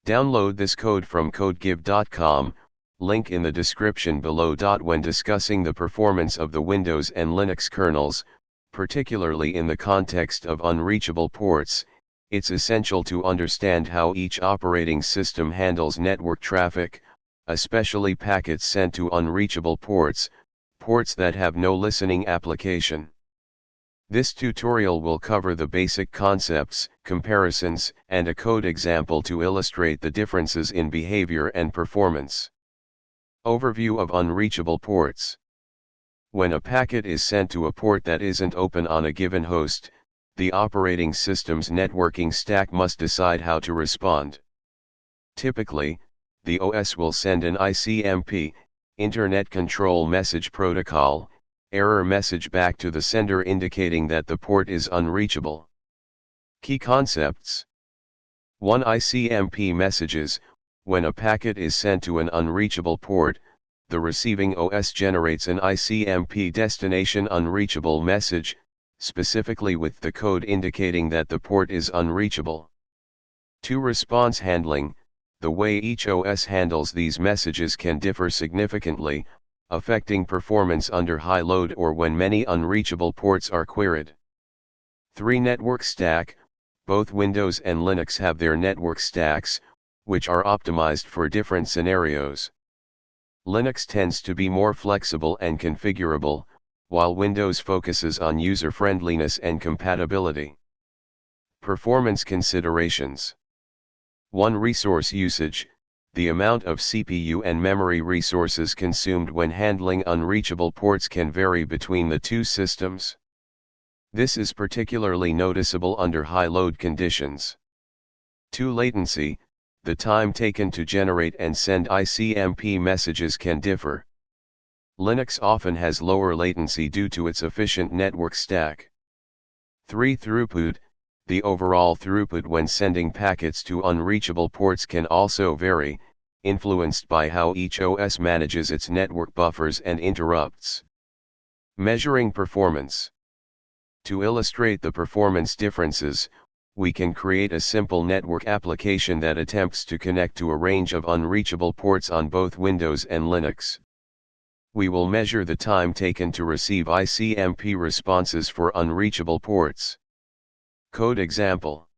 Download this code from codegive.com, link in the description below. When discussing the performance of the Windows and Linux kernels, particularly in the context of unreachable ports, it's essential to understand how each operating system handles network traffic, especially packets sent to unreachable ports, ports that have no listening application. This tutorial will cover the basic concepts, comparisons, and a code example to illustrate the differences in behavior and performance. Overview of unreachable ports. When a packet is sent to a port that isn't open on a given host, the operating system's networking stack must decide how to respond. Typically, the OS will send an icmp, Internet Control Message Protocol, error message back to the sender indicating that the port is unreachable. Key concepts. 1. icmp messages. When a packet is sent to an unreachable port, the receiving OS generates an icmp destination unreachable message, specifically with the code indicating that the port is unreachable. 2. Response handling. The way each OS handles these messages can differ significantly, affecting performance under high load or when many unreachable ports are queried. 3. Network stack. Both Windows and Linux have their network stacks, which are optimized for different scenarios. Linux tends to be more flexible and configurable, while Windows focuses on user-friendliness and compatibility. Performance considerations. 1. Resource usage. The amount of CPU and memory resources consumed when handling unreachable ports can vary between the two systems. This is particularly noticeable under high load conditions. 2. Latency. The time taken to generate and send icmp messages can differ. Linux often has lower latency due to its efficient network stack. 3. Throughput. The overall throughput when sending packets to unreachable ports can also vary, influenced by how each OS manages its network buffers and interrupts. Measuring performance. To illustrate the performance differences, we can create a simple network application that attempts to connect to a range of unreachable ports on both Windows and Linux. We will measure the time taken to receive icmp responses for unreachable ports. Code example.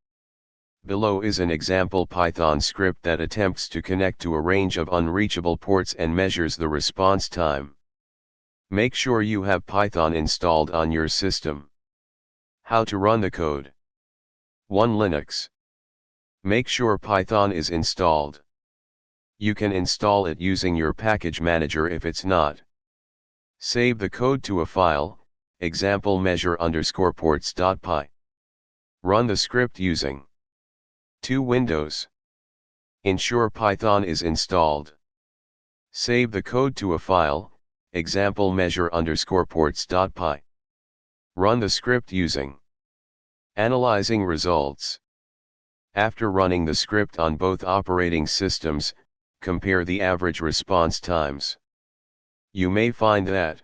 Below is an example Python script that attempts to connect to a range of unreachable ports and measures the response time. Make sure you have Python installed on your system. How to run the code. 1. Linux. Make sure Python is installed. You can install it using your package manager if it's not. Save the code to a file, example measure_ports.py. Run the script using 2. Windows. Ensure Python is installed. Save the code to a file, example measure_ports.py. Run the script using Analyzing results. After running the script on both operating systems, compare the average response times. You may find that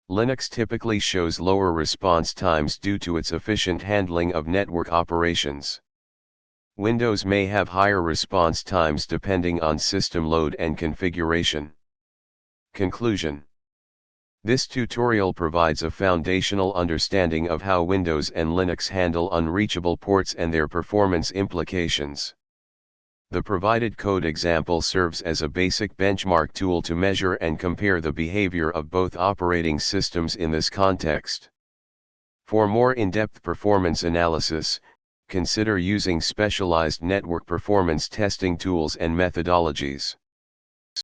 Linux typically shows lower response times due to its efficient handling of network operations. Windows may have higher response times depending on system load and configuration. Conclusion. This tutorial provides a foundational understanding of how Windows and Linux handle unreachable ports and their performance implications. The provided code example serves as a basic benchmark tool to measure and compare the behavior of both operating systems in this context. For more in-depth performance analysis, consider using specialized network performance testing tools and methodologies.